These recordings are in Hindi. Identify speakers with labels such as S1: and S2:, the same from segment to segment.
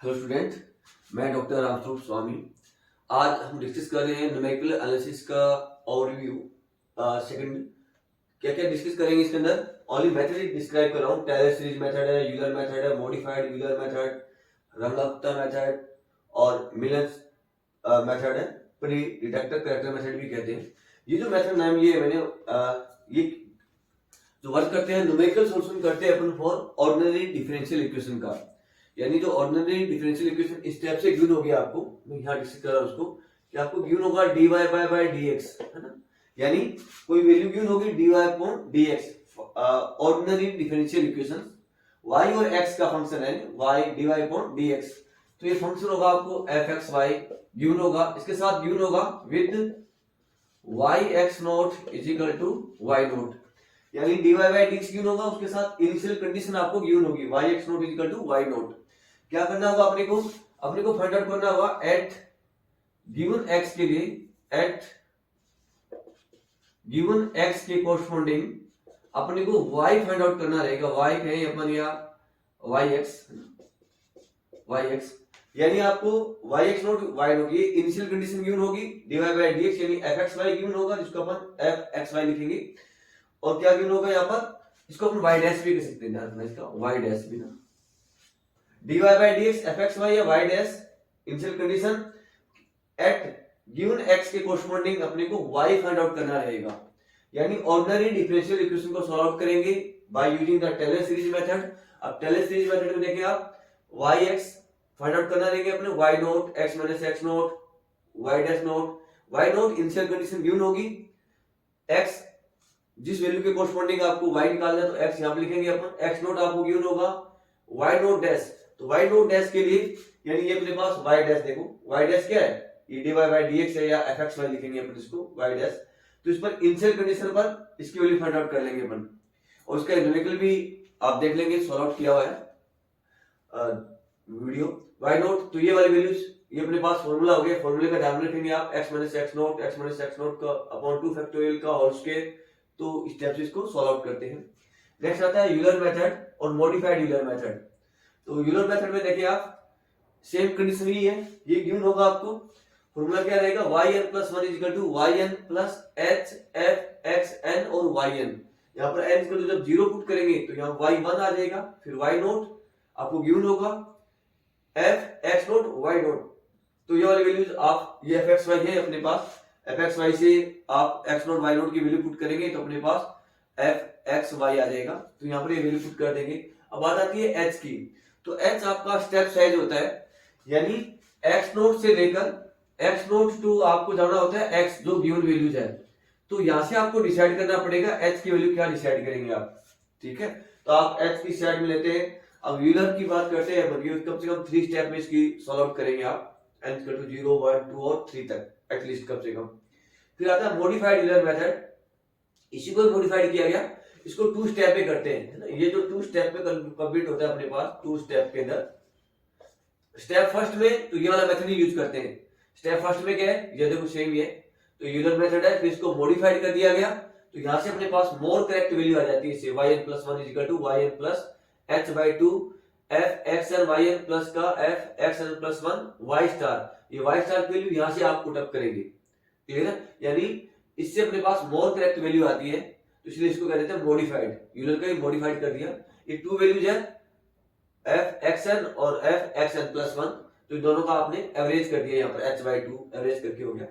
S1: हेलो स्टूडेंट, मैं डॉक्टर रामस्वरूप स्वामी। आज हम डिस्कस कर रहे हैं न्यूमेरिकल एनालिसिस का ओवरव्यू। सेकंड क्या क्या डिस्कस करेंगे इसके अंदर? ओनली मेथड डिस्क्राइब कर रहा हूँ। टेलर सीरीज मेथड है, यूलर मेथड है, मॉडिफाइड यूलर मेथड, रंगा-गुप्ता मेथड और मिलर्स मेथड है। प्री डिटेक्टर करेक्टर मेथड भी कहते हैं। ये जो मेथड नाम लिए है मैंने, ये जो वर्क करते हैं न्यूमेरिकल सॉल्यूशन करते हैं अपन फॉर ऑर्डिनरी डिफरेंशियल इक्वेशन का। यानी जो ऑर्डिनरी डिफरेंशियल इक्वेशन इस टाइप से गिवन हो गया आपको, मैं यहाँ डिस्कस कर रहा हूँ उसको, कि आपको गिवन होगा dy बाय dx, है ना। यानी कोई वैल्यू गिवन होगी dy upon dx, ordinary differential equation, y और x का फंक्शन है y dy अपॉन dx। तो ये फंक्शन होगा आपको fxy गिवन होगा, इसके साथ गिवन होगा with yx not is equal to y not. यानी dy बाय dx गिवन होगा, उसके साथ इनिशियल कंडीशन आपको गिवन होगी yx not is equal to y not. क्या करना होगा अपने को फाइंड आउट करना होगा एट गिवन x के लिए, एट गिवन x के कोरस्पोंडिंग अपने को y फाइंड आउट करना रहेगा। y कहें अपन या yx, यानी आपको yx नॉट y नॉट ये इनिशियल कंडीशन गिवन होगी, dy बाय dx यानी fxy गिवन होगा, जिसको अपन fxy लिखेंगे। और क्या गिवन होगा यहाँ पर, इसको अपन y डैश भी कह सकते हैं, ध्यान रखना इसका y डैश भी ना। dy by dx fxy या y dash initial condition at given x के कोरस्पोंडिंग अपने को y फाइंड आउट करना रहेगा। यानी ऑर्डिनरी डिफरेंशियल इक्वेशन को सॉल्व आउट करेंगे by using the Taylor series method. अब टेलर सीरीज मेथड में देखिए आप yx फाइंड आउट करना रहेगा अपने y not x minus x not y dash not. y not initial condition given होगी, x जिस वैल्यू के कोरस्पोंडिंग आपको y निकालना है तो x यहां पे लिखेंगे अपन, x नॉट आपको गिवन होगा y नॉट डैश। तो y नॉट डैश के लिए यानी ये अपने पास y डैश, देखो y डैश क्या है, ये dy बाय dx है या fxy लिखेंगे अपन इसको y डैश। तो इस पर इनिशियल कंडीशन पर इसकी वैल्यू फाइंड आउट कर लेंगे अपन, और उसका न्यूमेरिकल भी आप देख लेंगे, सॉल्व आउट किया हुआ है वीडियो। y नॉट तो ये वाली वैल्यूज, ये अपने पास फॉर्मूला हो गया, फॉर्मूले का ध्यान रखेंगे आप, x माइनस x नॉट का अपॉन 2 फैक्टोरियल का होल स्क्वायर। तो इस टाइप से इसको सॉल्व आउट करते हैं। नेक्स्ट आता है यूलर मेथड और मॉडिफाइड यूलर मेथड। तो यूलर मेथड में देखिए आप सेम कंडीशन ही है, ये गिवन होगा आपको। फॉर्मूला क्या रहेगा, yn plus 1 is equal to yn plus h f x n और yn। यहाँ पर n को जब 0 पुट करेंगे तो यहाँ y1 आ जाएगा, फिर y नोट आपको गिवन होगा f x note y note. तो ये वाली वैल्यूज आप, ये fxy है अपने पास, fxy से आप x नोट y नोट की वैल्यू पुट करेंगे तो अपने पास fxy आ जाएगा। तो यहाँ पर ये वैल्यू पुट कर देंगे। अब बात आती है h की, तो h आपका स्टेप साइज होता है, यानी x नोट से लेकर x नोट टू आपको जाना होता है x जो गिवन वैल्यूज है। तो यहां से आपको डिसाइड करना पड़ेगा h की वैल्यू क्या डिसाइड करेंगे आप, ठीक है। तो आप h की साइड में लेते हैं। अब यूलर की बात करते हैं, कम से कम 3 स्टेप में इसकी सॉल्व आउट करेंगे आप, n 0 1 2 और 3 तक एटलीस्ट कम से कम। फिर आता है मॉडिफाइड यूलर मेथड, इसी को मॉडिफाइड किया गया, इसको 2 स्टेप में करते हैं, है ना। ये जो 2 स्टेप में कंप्लीट होता है अपने पास, 2 स्टेप के अंदर। स्टेप फर्स्ट में तो ये वाला मेथड ही यूज करते हैं। स्टेप फर्स्ट में क्या है, ये देखो सेम ही है, तो यूलर मेथड है, फिर इसको मॉडिफाइड कर दिया गया। तो यहां से अपने पास मोर करेक्ट वैल्यू आ जाती है, इसे yn plus 1 is equal to yn plus h by 2 f x n yn plus का f x n plus 1 y star. ये y स्टार की वैल्यू यहां से आप पुट अप करेंगे, क्लियर है। यानी इससे अपने पास मोर करेक्ट वैल्यू आती है, तो इसलिए इसको कह देते हैं मॉडिफाइड। यूलर का ही मॉडिफाइड कर दिया। ये 2 वैल्यूज है f xn और f xn प्लस 1, तो इन दोनों का आपने एवरेज कर दिया यहाँ पर h बाई 2 एवरेज करके हो गया।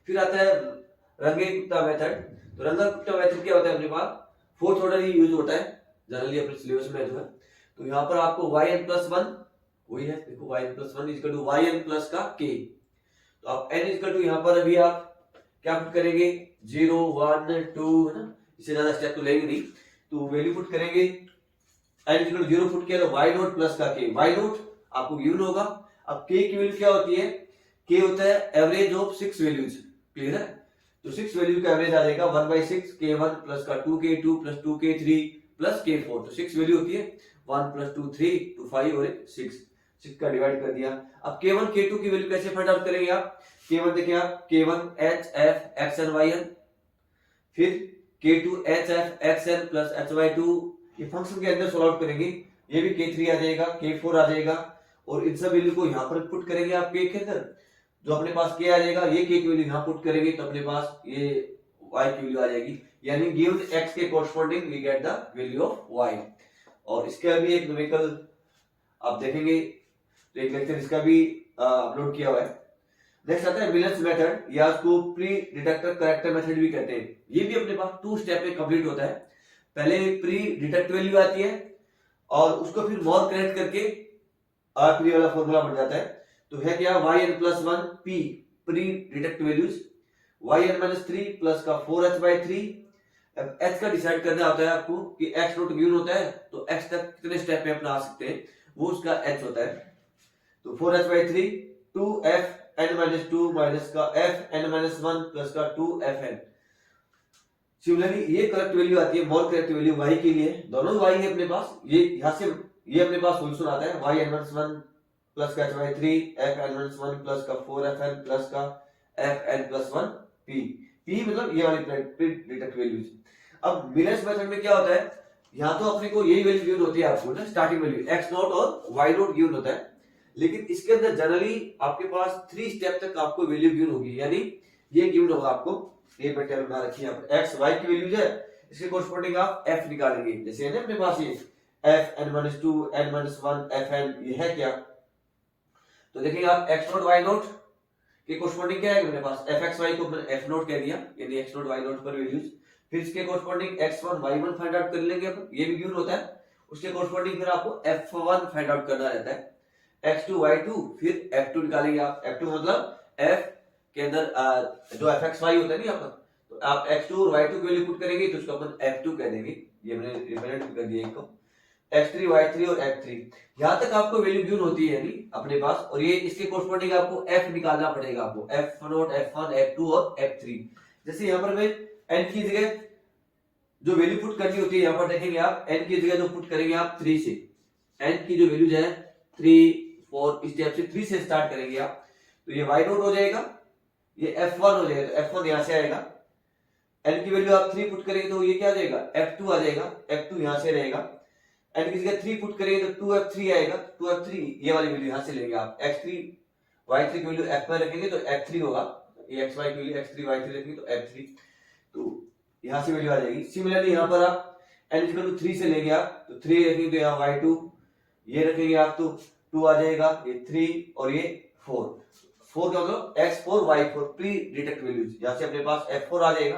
S1: फिर आता है रंगा-गुप्ता मेथड। तो रंगा-गुप्ता मेथड क्या होता है, अपने पास 4th ऑर्डर ही यूज होता है जनरली अपने सिलेबस में जो है। तो यहाँ पर आपको yn प्लस 1 वही है, देखो yn plus 1 is to yn plus का k। तो आप n इज टू यहाँ पर अभी आप क्या पुट करेंगे, 0 1 2, है ना, इससे ज्यादा स्टेप तो लेंगे नहीं, तो वैल्यू पुट करेंगे। n इज 0 पुट किया तो y नोट प्लस का k, y नोट आपको गिवन होगा। अब k की वैल्यू क्या होती है, k होता है एवरेज ऑफ 6 वैल्यूज, क्लियर है। तो 6 वैल्यू का एवरेज आ जाएगा 1/6 k1 प्लस का 2k2 plus 2k3 plus k4। तो 6 वैल्यू होती है, 1 प्लस 2 3 2 5 और 6 का डिवाइड कर दिया। अब k1 k2 की वैल्यू कैसे फाइंड आउट करेंगे आप, k1 देखिए आप k1 h f x n y n, फिर k2 h f x n plus h by 2, ये फंक्शन के अंदर सॉल्व आउट करेंगे, ये भी k3 आ जाएगा, k4 आ जाएगा और इन सब वैल्यू को यहाँ पर पुट करेंगे आप के अंदर, जो अपने पास के आ जाएगा, ये के की वैल्यू यहाँ पुट करेंगे तो अपने पास ये y की वैल्यू आ जाएगी, यानी गिवन x के corresponding we get the value of y। और इसका भी एक न्यूमेरिकल आप देखेंगे तो एक लेक्चर इसका भी अपलोड किया हुआ है। नेक्स्ट आता है मिलर्स मेथड, या उसको प्री डिटेक्टर करेक्टर मेथड भी कहते हैं। ये भी अपने पास 2 स्टेप में कंप्लीट होता है। पहले प्री डिटेक्ट वैल्यू आती है और उसको फिर मोर करेक्ट करके आखिरी वाला फॉर्मूला बन जाता है। तो है क्या, yn+1 p pre detect values, yn-3 plus का 4h/3। अब h का डिसाइड करना होता है आपको कि x नॉट गिवन होता है तो x तक कितने स्टेप में अपना आ सकते हैं, वो उसका h होता है। तो 4h/3 2fn-2 माइनस का fn-1 प्लस का 2fn। सिमिलरली ये करेक्ट वैल्यू आती है, मोर करेक्ट वैल्यू y के लिए, दोनों y है अपने पास, ये यहां से ये अपने पास सोल्यूशन आता है yn-1 प्लस का h/3 fn-1 प्लस का 4fn प्लस का fn+1 p मतलब ये वाली प्री डिटेक्ट वैल्यूज। अब मिलर्स मेथड में क्या होता है, यहाँ तो अपने को यही वैल्यू गिवन होती है आपको ना, स्टार्टिंग वैल्यू x नॉट और y नॉट गिवन होता है, लेकिन इसके अंदर जनरली आपके पास 3 स्टेप तक आपको वैल्यू गिवन होगी, यानी ये गिवन होगा आपको, ये पैटर्न बना रखी है x y की वैल्यूज है, इसके कोरस्पोंडिंग आप f निकालेंगे। जैसे है ना अपने पास ये fn-2 n-1 fn, ये है क्या, तो देखेंगे आप x नॉट y नॉट के कोरस्पोंडिंग क्या है मेरे पास, fxy को मैंने f नॉट कह दिया, यानी x नॉट y नॉट पर वैल्यूज। फिर इसके corresponding x1 y1 find out कर लेंगे अपन, ये भी गिवन होता है। उसके कोरस्पोंडिंग फिर आपको f1 फाइंड आउट करना रहता है, x2 y2, फिर f2 निकालेंगे आप। f2 मतलब f के अंदर जो fxy होता है ना यहाँ पर, तो आप x2 और y2 की वैल्यू पुट करेंगे तो उसको अपन f2 कह देंगे, ये मैंने रिप्रेजेंट कर दिया इसको, x3 y3 और f3। यहां तक आपको वैल्यू गिवन होती है यानी अपने पास, और ये इसके कोरस्पोंडिंग आपको f निकालना पड़ेगा आपको, f0 f1 f2 और f3। जैसे यहाँ पर मैं n की जगह जो वैल्यू पुट करनी होती है, यहाँ पर देखेंगे आप n की जगह जो पुट करेंगे आप 3 से, n की जो वैल्यूज है 3 4 इस टाइप से 3 से स्टार्ट करेंगे आप, तो ये y नोट हो जाएगा, ये f1 हो जाएगा, तो f1 यहाँ से आएगा। n की वैल्यू आप 3 पुट करेंगे तो ये क्या आ जाएगा, f2 आ जाएगा, f2 यहाँ से रहेगा। n की जगह 3 पुट करेंगे तो 2f3 आएगा, 2f3 ये वाली वैल्यू यहाँ से लेंगे आप, x3 y3 की वैल्यू f में रखेंगे तो f3 होगा, ये xy की वैल्यू x3 y3 रखेंगे तो f3, तो यहाँ से वैल्यू आ जाएगी। सिमिलरली यहाँ पर आप n 3 से लेंगे आप, तो 3 रखेंगे तो यहाँ y2 ये रखेंगे आप, तो 2 आ जाएगा, ये 3 और ये 4 का मतलब x4 y4 pre detect values, यहाँ से अपने पास f4 आ जाएगा।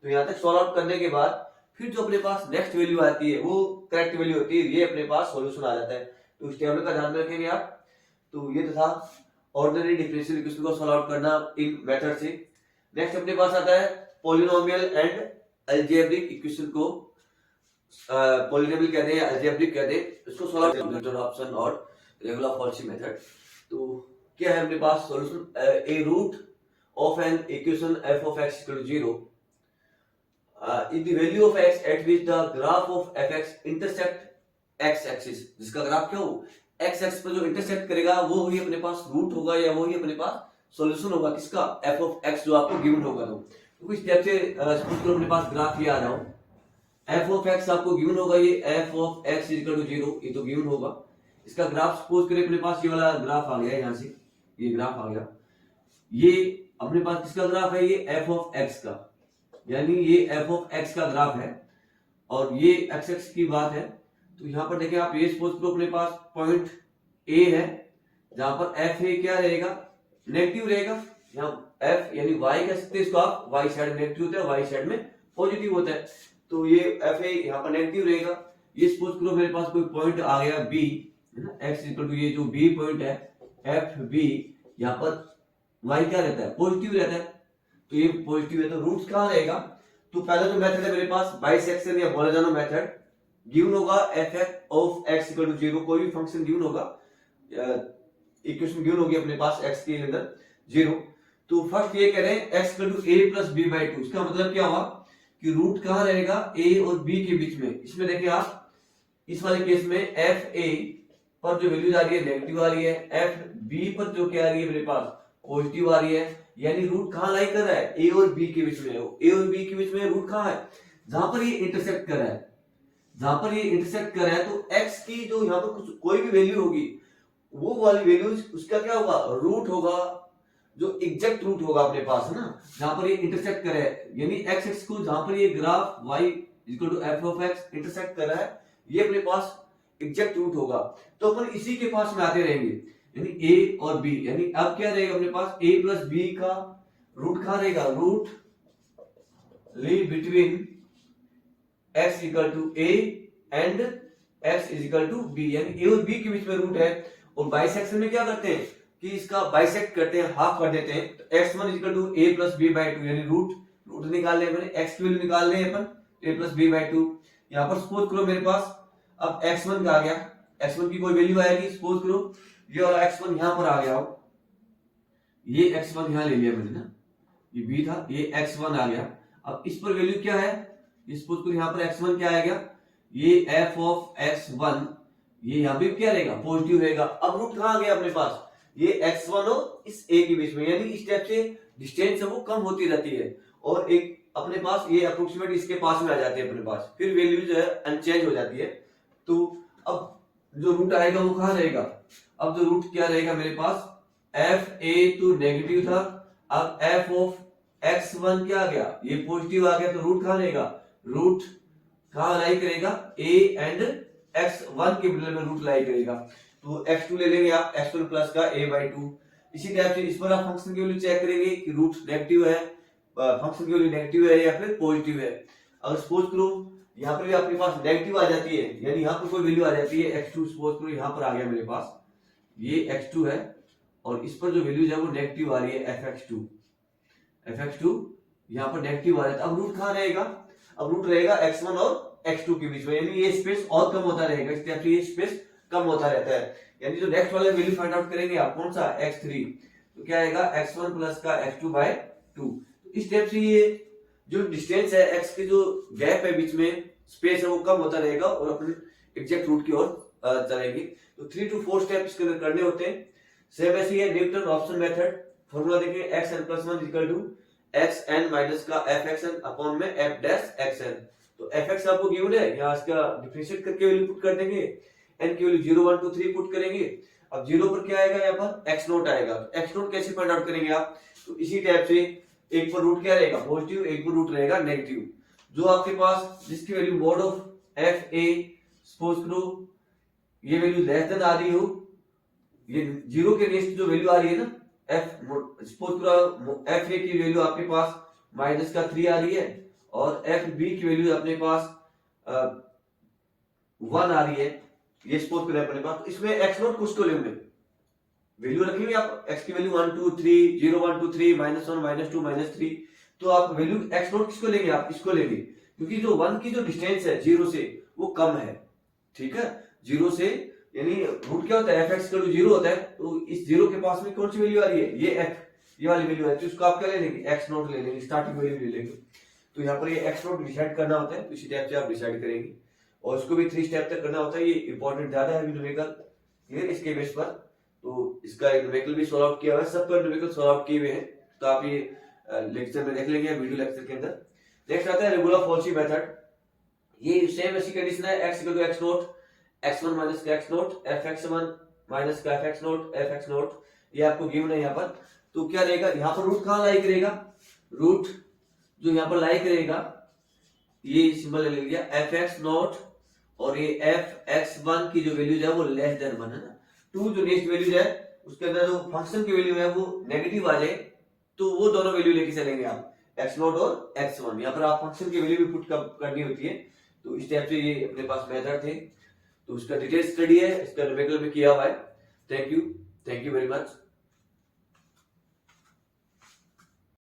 S1: तो यहाँ तक सॉल्व आउट करने के बाद फिर जो अपने पास नेक्स्ट वैल्यू आती है वो करेक्ट वैल्यू होती है, ये अपने पास सॉल्यूशन आ जाता है। तो इस टेबल का ध्यान में रखेंगे आप। तो ये था ऑर्डिनरी डिफरेंशियल इक्वेशन को सॉल्व आउट करना इन मेथड से। नेक्स्ट अपने पास आता है पॉलिनोमियल एंड अलजेब्रिक इक्वेशन को, पॉलिनोमियल कहते हैं, अलजेब्रिक कहते हैं, इसको सॉल्व आउट ऑप्शन और रेगुलर फॉल्सी मेथड। तो क्या है अपने पास solution, a root of an equation f of x equal to 0 in the value of x at which the graph of fx intersect x axis, जिसका ग्राफ क्या हो x एक्सिस पर जो इंटरसेक्ट करेगा वो ही अपने पास रूट होगा या वो ही अपने पास सॉल्यूशन होगा किसका, f of x जो आपको गिवन होगा। तो इस स्टेप से सपोज करो अपने पास ग्राफ ये आ रहा हो, f of x आपको गिवन होगा, ये f of x equal to 0 ये तो गिवन होगा। इसका ग्राफ सपोज करें अपने पास ये वाला ग्राफ आ गया, यहाँ से ये ग्राफ आ गया, ये अपने पास किसका ग्राफ है, ये f of x का, यानी ये f of x का ग्राफ है और ये x x की बात है। तो यहाँ पर देखिए आप ये सपोज करो अपने पास पॉइंट A है जहां पर f a क्या रहेगा, नेगेटिव रहेगा, यहाँ f यानी y कह सकते हैं इसको आप, y साइड में नेगेटिव होता है, y साइड में पॉजिटिव होता है। तो ये f a यहाँ पर नेगेटिव रहेगा। ये सपोज करो मेरे पास कोई पॉइंट आ गया B, x इक्वल टू ये जो B पॉइंट है f b, यहाँ पर y क्या रहता है, पॉजिटिव रहता है, तो ये पॉजिटिव है, तो रूट्स कहाँ रहेगा। तो पहला जो मेथड है मेरे पास बाइसेक्शन या बोलेजानो मेथड, गिवन होगा f of x equal to 0, कोई भी फंक्शन गिवन होगा, इक्वेशन गिवन होगी अपने पास x के अंदर 0। तो फर्स्ट ये कह रहे हैं x equal to a plus b by 2, इसका मतलब क्या हुआ कि रूट कहाँ रहेगा, a और b के बीच में। इसमें देखिए आप इस वाले केस में f a पर जो वैल्यूज आ रही है नेगेटिव आ रही है, f b पर जो क्या आ रही है मेरे पास पॉजिटिव आ रही है, यानी रूट कहाँ लाई कर रहा है, a और b के बीच में। a और b के बीच में रूट कहाँ है, जहां पर ये इंटरसेक्ट कर रहा है, जहां पर ये इंटरसेक्ट कर रहा है। तो x की जो यहाँ पर कुछ कोई भी वैल्यू होगी वो वाली वैल्यूज उसका क्या होगा, रूट होगा, जो एग्जैक्ट रूट होगा अपने पास, है ना, जहां पर ये इंटरसेक्ट करे, यानी एक्स एक्स को जहां पर ये graph y equal to F of X intersect कर रहा है, ये अपने पास एग्जैक्ट रूट होगा। तो अपन इसी के पास में आते रहेंगे, यानी a और b, यानी अब क्या रहेगा अपने पास, a प्लस b का रूट कहां रहेगा, root lie between x equal to a and x is equal to b, यानी a और b के बीच में रूट है। और बाइसेक्शन में क्या करते हैं कि इसका बाइसेक्ट करते हैं, हाफ कर देते हैं, तो x1 equal to a plus b by two, यानी रूट निकाल ले, मैंने x की वैल्यू निकाल ले अपन a plus b by two. यहाँ पर सपोज करो मेरे पास अब x1 का आ गया, x1 की कोई वैल्यू आएगी, सपोज करो ये वाला x1 यहाँ पर आ गया हो, ये x1 यहाँ ले लिया मैंने ना, ये b था, ये x1 आ गया। अब इस पर वैल्यू क्या है, ये सपोज करो यहाँ पर x1 क्या आएगा, ये f ऑफ x1, ये यहाँ भी क्या रहेगा, पॉजिटिव रहेगा। अब रूट कहाँ आ गया अपने पास, ये x1 और इस a के बीच में, यानी इस टाइप से डिस्टेंस है वो कम होती रहती है, और एक अपने पास ये अप्रोक्सीमेट इसके पास में आ जाती है अपने पास, फिर वैल्यू जो है अनचेंज हो जाती है। तो अब जो रूट आएगा वो कहाँ रहेगा, अब जो रूट क्या रहेगा मेरे पास, एफ ए तो नेगेटिव था, अब एफ ऑफ x1 क्या आ गया, ये पॉजिटिव आ गया, तो रूट कहाँ रहेगा, रूट कहाँ लाई करेगा, a एंड x1 के मिडल में रूट लाई करेगा। तो x2 ले लेंगे आप, x1 प्लस का a बाई टू। इसी टाइप से इस पर आप फंक्शन की वैल्यू चेक करेंगे कि रूट नेगेटिव है, फंक्शन की वैल्यू नेगेटिव है या फिर पॉजिटिव है। अगर सपोज करो यहाँ पर भी आपके पास नेगेटिव आ जाती है, यानी यहाँ पर कोई वैल्यू आ जाती है x2, सपोज करो यहाँ पर आ गया मेरे पास, ये x2 है और इस पर जो वैल्यू है वो नेगेटिव आ रही है fx2 यहाँ पर नेगेटिव आ जाता है। अब रूट कहाँ रहेगा, अब रूट रहेगा x1 और x2 के बीच में, यानी ये स्पेस और कम होता रहेगा, इस टाइप से ये स्पेस कम होता रहता है। यानी जो नेक्स्ट वाला वैल्यू फाइंड आउट करेंगे आप, कौन सा, x3, तो क्या आएगा x1 प्लस का x2 बाय 2। इस टाइप से ये जो डिस्टेंस है x के जो गैप है बीच में, स्पेस है वो कम होता रहेगा और अपन एग्जैक्ट रूट की ओर चलेंगे। तो 3 to 4 स्टेप इसके अंदर करने होते हैं। सेम ऐसे ही है न्यूटन ऑप्शन मेथड, फॉर्मूला देखिए xn plus 1 equal to xn minus का fxn अपॉन में f डैश xn। तो fx आपको गिवन है, यहाँ इसका डिफरेंशिएट करके वैल्यू पुट कर देंगे, n की वैल्यू 0 1 2 3 पुट करेंगे। अब 0 पर क्या आएगा, यहाँ पर x नोट आएगा, तो x नोट कैसे फाइंड आउट करेंगे आप, तो इसी टाइप से एक पर रूट क्या रहेगा, पॉजिटिव, एक पर रूट रहेगा नेगेटिव। जो आपके पास जिसकी value mod of F A, suppose करो ये वैल्यू लेस देन आ रही हो, ये 0 के नेक्स्ट जो वैल्यू आ रही है ना, एफ, सपोज करो एफ ए की वैल्यू आपके पास माइनस का 3 आ रही है और एफ बी की वैल्यू अपने पास 1 आ रही है, ये सपोज करें अपने पास। तो इसमें एक्स नोट कुछ तो लेंगे, वैल्यू रखेंगे आप, x की वैल्यू 1 2 3 0 1 2 3 -1 -2 -3, तो आप वैल्यू x नोट किसको लेंगे, आप इसको लेंगे, क्योंकि जो 1 की जो डिस्टेंस है 0 से वो कम है, ठीक है, 0 से, यानी रूट क्या होता है, fx का 0 होता है, तो इस 0 के पास में कौन सी वैल्यू आ रही है, ये f, ये वाली वैल्यू है, तो इसको आप क्या ले लेंगे, x नोट ले लेंगे, स्टार्टिंग वैल्यू ले लेंगे। तो यहाँ पर ये x नोट डिसाइड करना होता है, तो इसी टाइप से आप डिसाइड करेंगे, और इसको भी 3 स्टेप तक करना होता है, ये इंपॉर्टेंट ज्यादा है न्यूमेरिकल, क्लियर, इसके बेस पर। तो इसका न्यूमेरिकल भी सॉल्व आउट किया हुआ है, सब पर न्यूमेरिकल सॉल्व आउट किए हुए हैं, तो आप ये लेक्चर में देख लेंगे, वीडियो लेक्चर के अंदर। नेक्स्ट आता है रेगुलर फॉल्सी मेथड, ये सेम ऐसी कंडीशन है, x equal to x naught, x1 minus का x नोट, fx1 माइनस का fx नोट, fx नोट, ये आपको गिवन है यहाँ पर। तो क्या रहेगा, यहाँ पर रूट कहाँ लाई करेगा, रूट जो यहाँ पर लाई करेगा, ये सिंबल ले लिया fx नोट, और ये fx1 की जो वैल्यू है वो लेस देन 1 है ना, 2 जो नेक्स्ट वैल्यू है उसके अंदर जो फंक्शन की वैल्यू है वो नेगेटिव आ जाए, तो वो दोनों वैल्यू लेके चलेंगे आप, x नोट और x1, यहाँ पर आप फंक्शन की वैल्यू भी पुट करनी होती है। तो इस टाइप से ये अपने पास मेथड थे, तो उसका डिटेल स्टडी है, इसका न्यूमेरिकल में किया हुआ है। Thank you very much.